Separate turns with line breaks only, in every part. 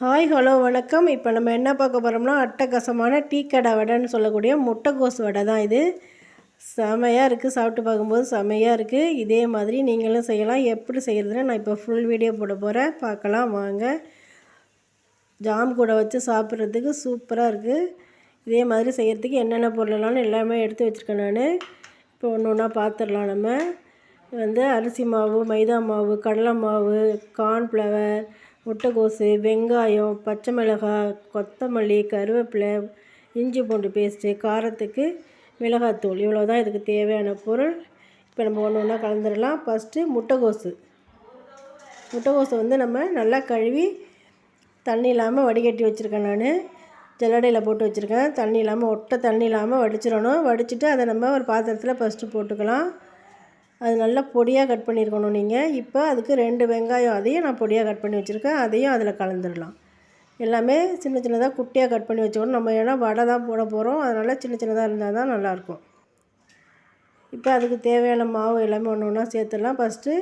Hi hello வணக்கம். இப்போ நம்ம என்ன பார்க்க போகிறோம்னா அட்டகாசமான டீ கடை வடைன்னு சொல்லக்கூடிய முட்டைகோஸ் வடை தான் இது. செமையாக இருக்குது, சாப்பிட்டு பார்க்கும்போது செமையாக இருக்குது. இதே மாதிரி நீங்களும் செய்யலாம். எப்படி செய்கிறதுன்னு நான் இப்போ ஃபுல் வீடியோ போட போகிறேன், பார்க்கலாம் வாங்க. ஜாம் கூட வச்சு சாப்பிட்றதுக்கு சூப்பராக இருக்குது. இதே மாதிரி செய்கிறதுக்கு என்னென்ன பொருளெல்லாம் எல்லாமே எடுத்து வச்சுருக்கேன் நான். இப்போ ஒன்று ஒன்றா பார்த்துடலாம். நம்ம அரிசி மாவு, மைதா மாவு, கடலை மாவு, கார்ன்ஃப்ளவர், முட்டைகோஸு, வெங்காயம், பச்சை மிளகாய், கொத்தமல்லி, கருவேப்பிலை, இஞ்சி பூண்டு பேஸ்ட்டு, காரத்துக்கு மிளகாத்தூள், இவ்வளோ தான் இதுக்கு தேவையான பொருள். இப்போ நம்ம ஒன்று ஒன்றா கலந்துடலாம். ஃபஸ்ட்டு முட்டைகோஸை நம்ம நல்லா கழுவி தண்ணி இல்லாமல் வடிகட்டி வச்சுருக்கேன். நான் ஜல்லடையில் போட்டு வச்சுருக்கேன். தண்ணி இல்லாமல் தண்ணி இல்லாமல் வடிச்சிடணும். வடிச்சிட்டு அதை நம்ம ஒரு பாத்திரத்தில் ஃபஸ்ட்டு போட்டுக்கலாம். அது நல்லா பொடியாக கட் பண்ணியிருக்கணும் நீங்கள். இப்போ அதுக்கு 2 வெங்காயம், அதையும் நான் பொடியாக கட் பண்ணி வச்சுருக்கேன். அதையும் அதில் கலந்துடலாம். எல்லாமே சின்ன சின்னதாக குட்டியாக கட் பண்ணி வச்சுக்கணும். நம்ம ஏன்னா வடை தான் போட போகிறோம், அதனால் சின்ன சின்னதாக இருந்தால் தான் நல்லாயிருக்கும். இப்போ அதுக்கு தேவையான மாவு எல்லாமே ஒன்று ஒன்றா சேர்த்துடலாம். ஃபஸ்ட்டு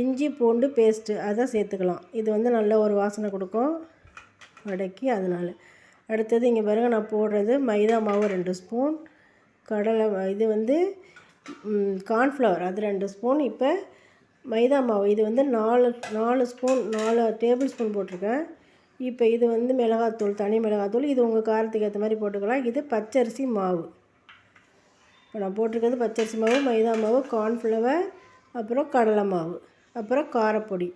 இஞ்சி பூண்டு பேஸ்ட்டு அதை சேர்த்துக்கலாம். இது நல்ல ஒரு வாசனை கொடுக்கும் வடைக்கு, அதனால். அடுத்தது இங்கே பாருங்கள், நான் போடுறது மைதா மாவு 2 ஸ்பூன், கடலை இது கார்ன்ஃப்ளவர் அது 2 ஸ்பூன். இப்போ மைதா மாவு இது 4 ஸ்பூன், 4 டேபிள் ஸ்பூன் போட்டிருக்கேன். இப்போ இது மிளகாத்தூள், தனி மிளகாத்தூள், இது உங்கள் காரத்துக்கு ஏற்ற மாதிரி போட்டுக்கலாம். இது பச்சரிசி மாவு. இப்போ நான் போட்டிருக்கிறது பச்சரிசி மாவு, மைதா மாவு, கார்ன்ஃப்ளவர், அப்புறம் கடலை மாவு, அப்புறம் காரப்பொடி.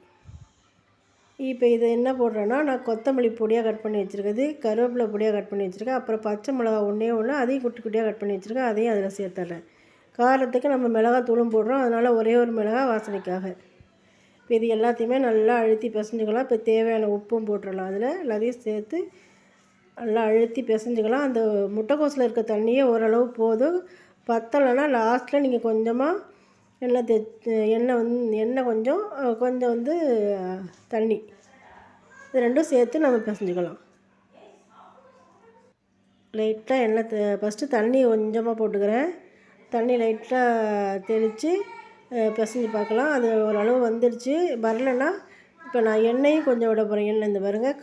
இப்போ இது என்ன போடுறேன்னா, நான் கொத்தமல்லி பொடியாக கட் பண்ணி வச்சுருக்கிறது, கருவேப்பிலை பொடியாக கட் பண்ணி வச்சுருக்கேன், அப்புறம் பச்சை மிளகா ஒன்றே அதையும் குட்டி குட்டியாக கட் பண்ணி வச்சுருக்கேன், அதையும் அதில் சேர்த்துட்றேன். காரத்துக்கு நம்ம மிளகாத்தூளும் போடுறோம், அதனால் ஒரே ஒரு மிளகா வாசனைக்காக. இப்போ இது எல்லாத்தையுமே நல்லா அழுத்தி பிசைஞ்சுக்கலாம். இப்போ தேவையான உப்பும் போட்டுடலாம். அதில் எல்லாத்தையும் சேர்த்து நல்லா அழுத்தி பிசைஞ்சுக்கலாம். அந்த முட்டைக்கோஸில் இருக்க தண்ணியே ஓரளவு போதும். பத்தலைன்னா லாஸ்ட்டில் நீங்கள் கொஞ்சமாக எண்ணெய் கொஞ்சம் தண்ணி, இது ரெண்டும் சேர்த்து நம்ம பிசைஞ்சுக்கலாம். லைட்டாக எண்ணெய் ஃபஸ்ட்டு தண்ணி கொஞ்சமாக போட்டுக்கிறேன். தண்ணி லைட்டாக தெளித்து பிசைஞ்சு பார்க்கலாம். அது ஓரளவு வந்துடுச்சு. வரலைன்னா இப்போ நான் எண்ணெயும் கொஞ்சம் விட போகிறேன். எண்ணெய் இந்த பாருங்கள்,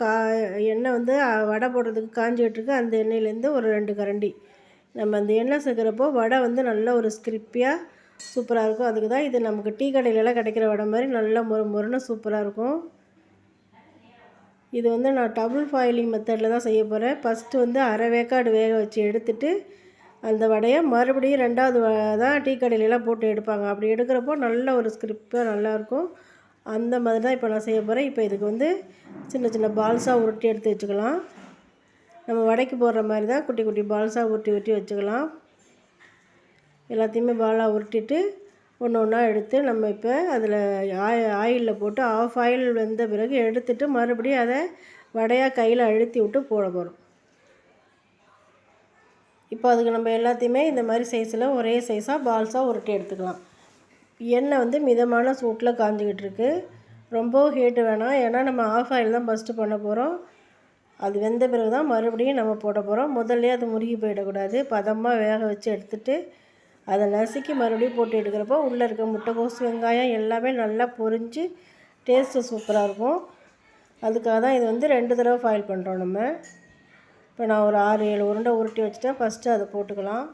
எண்ணெய் வடை போடுறதுக்கு காஞ்சிகிட்ருக்கு. அந்த எண்ணெயிலேருந்து ஒரு 2 கரண்டி நம்ம அந்த எண்ணெய் சேர்க்குறப்போ வடை நல்ல ஒரு ஸ்கிரிப்பியாக சூப்பராக இருக்கும். அதுக்கு தான் இது நமக்கு டீ கடையிலலாம் கிடைக்கிற வடை மாதிரி நல்லா மொறுன்னு சூப்பராக இருக்கும். இது நான் டபுள் பாயிலிங் மெத்தடில் தான் செய்ய போகிறேன். ஃபஸ்ட்டு அரை வேக்காடு வேக வச்சு எடுத்துகிட்டு அந்த வடையை மறுபடியும் 2வது தான் டீ கடையிலலாம் போட்டு எடுப்பாங்க. அப்படி எடுக்கிறப்போ நல்ல ஒரு ஸ்கிரிப்பாக நல்லாயிருக்கும். அந்த மாதிரி தான் இப்போ நான் செய்ய போகிறேன். இப்போ இதுக்கு சின்ன சின்ன பால்ஸாக உருட்டி எடுத்து வச்சுக்கலாம். நம்ம வடைக்கு போடுற மாதிரி தான் குட்டி குட்டி பால்ஸாக உருட்டி வச்சுக்கலாம். எல்லாத்தையுமே பாலாக உருட்டிட்டு ஒன்று ஒன்றா எடுத்து நம்ம இப்போ அதில் ஆயிலில் போட்டு ஆஃப் ஆயில் வெந்த பிறகு எடுத்துட்டு மறுபடியும் அதை வடையாக கையில் அழுத்தி விட்டு போட போகிறோம். இப்போ அதுக்கு நம்ம எல்லாத்தையுமே இந்த மாதிரி சைஸில் ஒரே சைஸாக பால்ஸாக உருட்டி எடுத்துக்கலாம். எண்ணெய் மிதமான சூட்டில் காஞ்சிக்கிட்டு இருக்கு. ரொம்ப ஹீட்டு வேணாம், ஏன்னா நம்ம ஆஃப் ஆயில் தான் ஃபஸ்ட்டு பண்ண போகிறோம். அது வெந்த பிறகு தான் மறுபடியும் நம்ம போட போகிறோம். முதல்ல அது முருகி போயிடக்கூடாது. பதமாக வேக வச்சு எடுத்துகிட்டு அதை நசுக்கி மறுபடியும் போட்டு எடுக்கிறப்போ உள்ளே இருக்க முட்டைக்கோஸ், வெங்காயம் எல்லாமே நல்லா பொரிஞ்சு டேஸ்ட்டு சூப்பராக இருக்கும். அதுக்காக தான் இது 2 தடவை ஃபாயில் பண்ணுறோம் நம்ம. இப்போ நான் ஒரு 6-7 உருண்டை உருட்டி வச்சுட்டேன். ஃபஸ்ட்டு அதை போட்டுக்கலாம்.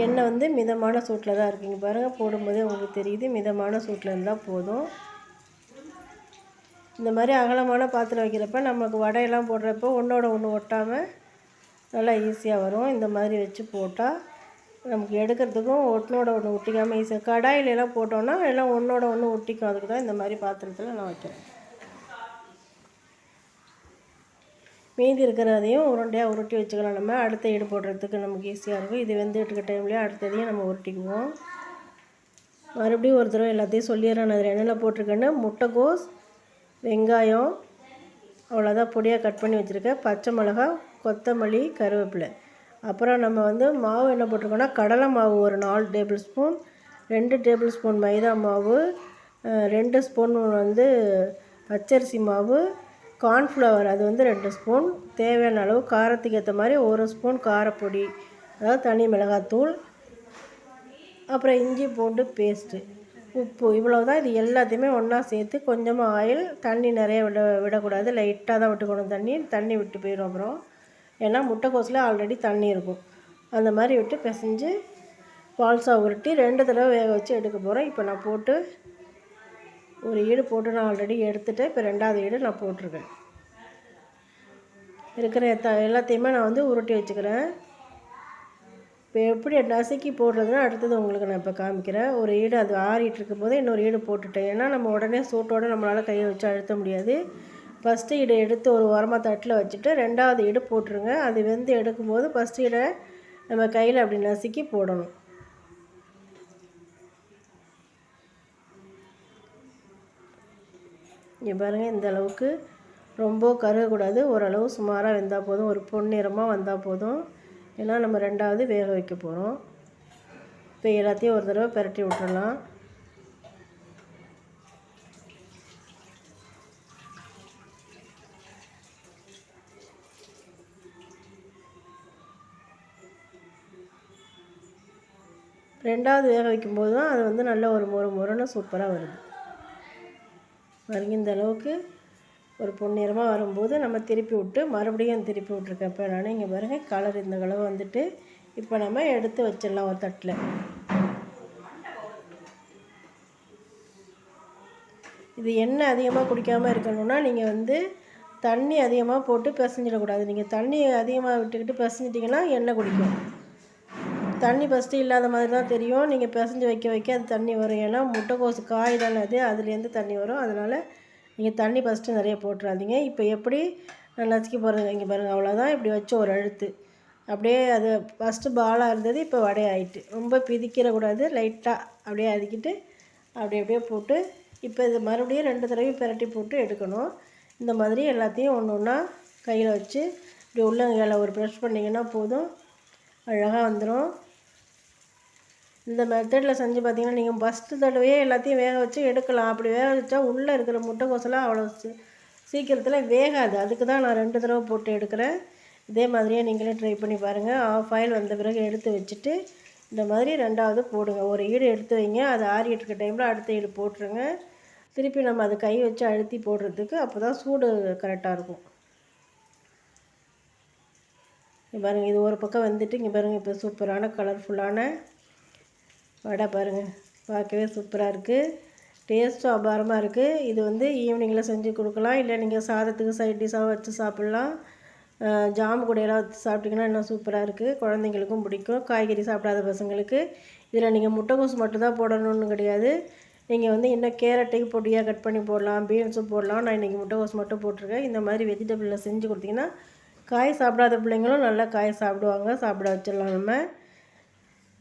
எண்ணெய் மிதமான சூட்டில் தான் இருக்குங்க பாருங்கள், போடும்போதே உங்களுக்கு தெரியுது. மிதமான சூட்டில் இருந்தால் போதும். இந்த மாதிரி அகலமான பாத்திரம் வைக்கிறப்ப நமக்கு வடையெல்லாம் போடுறப்போ ஒன்றோட ஒன்று ஒட்டாமல் நல்லா ஈஸியாக வரும். இந்த மாதிரி வச்சு போட்டால் நமக்கு எடுக்கிறதுக்கும் ஒன்றோட ஒன்று ஒட்டிக்காமல் ஈஸியாக. கடாயிலெல்லாம் போட்டோன்னா எல்லாம் ஒன்றோட ஒன்று ஒட்டிக்கும். அதுக்கு தான் இந்த மாதிரி பாத்திரத்தில் நான் வைக்கிறேன். மீதி இருக்கிறதையும் உருண்டையாக உருட்டி வச்சுக்கலாம். நம்ம அடுத்த ஈடு போடுறதுக்கு நமக்கு ஈஸியாக இருக்கும். இது வெந்துட்டு இருக்க டைம்லேயே அடுத்ததையும் நம்ம உருட்டிக்குவோம். மறுபடியும் ஒரு தடவை எல்லாத்தையும் சொல்லிடுறேன். நான் அதில் என்னென்ன போட்டிருக்கேன்னு. முட்டைக்கோஸ், வெங்காயம் அவ்வளோதான் பொடியாக கட் பண்ணி வச்சுருக்கேன், பச்சை மிளகா, கொத்தமல்லி, கருவேப்பிலை. அப்புறம் நம்ம மாவு என்ன போட்டிருக்கோன்னா, கடலை மாவு ஒரு 4 டேபிள் ஸ்பூன், 2 டேபிள் ஸ்பூன் மைதா மாவு, 2 ஸ்பூன் பச்சரிசி மாவு, கார்ன்ஃப்ளவர் அது 2 ஸ்பூன், தேவையான அளவு காரத்துக்கு ஏற்ற மாதிரி 1 ஸ்பூன் காரப்பொடி, அதாவது தனி மிளகாத்தூள், அப்புறம் இஞ்சி பூண்டு பேஸ்ட்டு உப்பு, இவ்வளோ தான். இது எல்லாத்தையுமே ஒன்றா சேர்த்து கொஞ்சமாக ஆயில், தண்ணி நிறைய விடக்கூடாது, லைட்டாக தான் விட்டுக்கணும். தண்ணி விட்டு போயிடும் அப்புறம். ஏன்னா முட்டைக்கோஸில் ஆல்ரெடி தண்ணி இருக்கும். அந்த மாதிரி விட்டு பிசைஞ்சு பால்சா உருட்டி 2 தடவை வேக வச்சு எடுக்க போகிறேன். இப்போ நான் போட்டு ஒரு ஈடு போட்டு நான் ஆல்ரெடி எடுத்துகிட்டேன். இப்போ 2வது ஈடு நான் போட்டிருக்கேன். இருக்கிற எல்லாத்தையுமே நான் வந்து உருட்டி வச்சுக்கிறேன். இப்போ எப்படி நசுக்கி போடுறதுன்னா அடுத்தது உங்களுக்கு நான் இப்போ காமிக்கிறேன். ஒரு ஈடு அது ஆறிட்டு இருக்கும்போது இன்னொரு ஈடு போட்டுட்டேன். ஏன்னா நம்ம உடனே சூட்டோடு நம்மளால் கையை வச்சு அழுத்த முடியாது. ஃபஸ்ட்டு ஈடை எடுத்து ஒரு ஓரமாக தட்டில் வச்சுட்டு 2வது ஈடு போட்டுருங்க. அது வெந்து எடுக்கும்போது ஃபஸ்ட்டு ஈடை நம்ம கையில் அப்படி நசுக்கி போடணும். இங்கே பாருங்கள், இந்த அளவுக்கு ரொம்ப கருகக்கூடாது, ஓரளவு சுமாராக வெந்தால் போதும். ஒரு பொன்னிறமாக வந்தால் போதும். ஏன்னா நம்ம 2வது வேக வைக்க போகிறோம். இப்போ எல்லாத்தையும் ஒரு தடவை பிரட்டி விட்டுடலாம். ரெண்டாவது வேக வைக்கும்போது தான் அது வந்து நல்ல ஒரு மொறுன்னு சூப்பராக வருது. பாருங்க, இந்த அளவுக்கு ஒரு பொன்னிறமாக வரும்போது நம்ம திருப்பி விட்டு மறுபடியும் திருப்பி விட்ருக்கேன். இப்போ நான் இங்கே பாருங்கள், கலர் இந்த கலர் வந்துட்டு இப்போ நம்ம எடுத்து வச்சிடலாம் ஒரு தட்டில். இது எண்ணெய் அதிகமாக குடிக்காமல் இருக்கணும்னா நீங்கள் வந்து தண்ணி அதிகமாக போட்டு பிசைஞ்சிடக்கூடாது. நீங்கள் தண்ணி அதிகமாக விட்டுக்கிட்டு பிசைஞ்சிட்டிங்கன்னா எண்ணெய் குடிக்கும். தண்ணி ஃபஸ்ட்டு இல்லாத மாதிரி தான் தெரியும். நீங்கள் பிசைஞ்சு வைக்க அது தண்ணி வரும். ஏன்னா முட்டைக்கோசு காய் தானே அது, அதுலேருந்து தண்ணி வரும். அதனால் நீங்கள் தண்ணி ஃபஸ்ட்டு நிறைய போட்டுறாதீங்க. இப்போ எப்படி நான் நசுக்கி போடுறேங்க, இங்கே பாருங்கள், அவ்வளோதான். இப்படி வச்சு ஒரு அழுத்து அப்படியே அது ஃபஸ்ட்டு பாலாக இருந்தது, இப்போ வடை ஆகிட்டு. ரொம்ப பிதிக்கிடக்கூடாது, லைட்டாக அப்படியே அதுக்கிட்டு அப்படியே போட்டு இப்போ இது மறுபடியும் 2 தடவையும் பிரட்டி போட்டு எடுக்கணும். இந்த மாதிரி எல்லாத்தையும் ஒன்று ஒன்றா கையில் வச்சு இப்படி உள்ளங்கையில் ஒரு ப்ரெஷ் பண்ணிங்கன்னா போதும், அழகாக வந்துடும். இந்த மெத்தடில் செஞ்சு பார்த்தீங்கன்னா நீங்கள் ஃபஸ்ட்டு தடவையே எல்லாத்தையும் வேக வச்சு எடுக்கலாம். அப்படி வேக வச்சா உள்ளே இருக்கிற முட்டைக்கோசெல்லாம் அவ்வளோ சீக்கிரத்தில் வேகாது. அதுக்கு தான் நான் 2 தடவை போட்டு எடுக்கிறேன். இதே மாதிரியே நீங்களே ட்ரை பண்ணி பாருங்கள். ஆஃப் ஆயில் வந்த பிறகு எடுத்து வச்சுட்டு இந்த மாதிரி 2வது போடுங்க. ஒரு ஈடு எடுத்து வைங்க, அது ஆறிட்டு இருக்க டைமில் அடுத்த ஈடு போட்டுருங்க. திருப்பி நம்ம அது கை வச்சு அழுத்தி போடுறதுக்கு அப்போ தான் சூடு கரெக்டாக இருக்கும். இங்கே பாருங்கள், இது ஒரு பக்கம் வந்துட்டு இங்கே பாருங்கள், இப்போ சூப்பரான கலர்ஃபுல்லான வடை பாருங்கள், பார்க்கவே சூப்பராக இருக்குது. டேஸ்ட்டும் அபாரமாக இருக்குது. இது வந்து ஈவினிங்கில் செஞ்சு கொடுக்கலாம், இல்லை நீங்கள் சாதத்துக்கு சைட் டிஷ்ஷாக வச்சு சாப்பிட்லாம். ஜாம் கூடையெல்லாம் வச்சு சாப்பிட்டிங்கன்னா இன்னும் சூப்பராக இருக்குது. குழந்தைங்களுக்கும் பிடிக்கும், காய்கறி சாப்பிடாத பசங்களுக்கு. இதில் நீங்கள் முட்டைக்கோஸ் மட்டும்தான் போடணும்னு கிடையாது. நீங்கள் வந்து இன்னும் கேரட்டையும் பொடியாக கட் பண்ணி போடலாம், பீன்ஸும் போடலாம். நான் இன்றைக்கி முட்டைக்கோஸ் மட்டும் போட்டிருக்கேன். இந்த மாதிரி வெஜிடபிளில் செஞ்சு கொடுத்திங்கன்னா காய் சாப்பிடாத பிள்ளைங்களும் நல்லா காய் சாப்பிடுவாங்க, சாப்பிட வச்சிடலாம் நம்ம.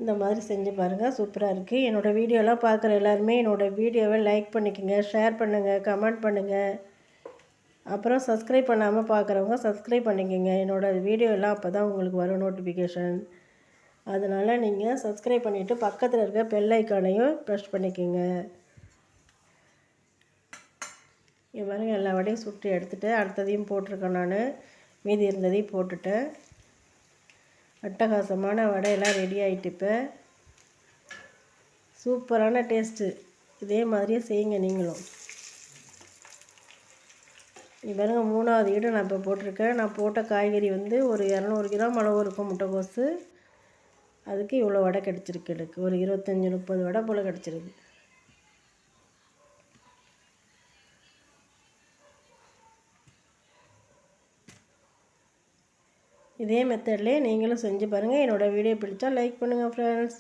இந்த மாதிரி செஞ்சு பாருங்கள், சூப்பராக இருக்குது. என்னோடய வீடியோலாம் பார்க்குற எல்லாருமே என்னோடய வீடியோவை லைக் பண்ணிக்கோங்க, ஷேர் பண்ணுங்கள், கமெண்ட் பண்ணுங்கள். அப்புறம் சப்ஸ்கிரைப் பண்ணாமல் பார்க்குறவங்க சப்ஸ்கிரைப் பண்ணிக்கோங்க. என்னோடய வீடியோலாம் அப்போ தான் உங்களுக்கு வரும் நோட்டிஃபிகேஷன். அதனால் நீங்கள் சப்ஸ்கிரைப் பண்ணிவிட்டு பக்கத்தில் இருக்க பெல் ஐக்கானையும் ப்ரெஸ் பண்ணிக்கோங்க. இங்கே பாருங்கள், எல்லா வடையும் சுட்டு எடுத்துகிட்டு அடுத்ததையும் போட்டிருக்கேன். நான் மீதி இருந்ததையும் போட்டுட்டேன். அட்டகாசமான வடையெல்லாம் ரெடி ஆகிட்டு இப்போ சூப்பரான டேஸ்ட்டு. இதே மாதிரியே செய்யுங்க நீங்களும். இது பாருங்கள், 3வது ஈடு நான் இப்போ போட்டிருக்கேன். நான் போட்ட காய்கறி வந்து ஒரு 200 கிராம் அளவு இருக்கும் முட்டைக்கோஸு. அதுக்கு இவ்வளோ வடை கிடச்சிருக்கு. எனக்கு ஒரு 25-30 வடை போல் கிடச்சிருக்கு. இதே மெத்தட்லேயே நீங்களும் செஞ்சு பாருங்கள். என்னோடய வீடியோ பிடிச்சா லைக் பண்ணுங்கள் ஃப்ரெண்ட்ஸ்.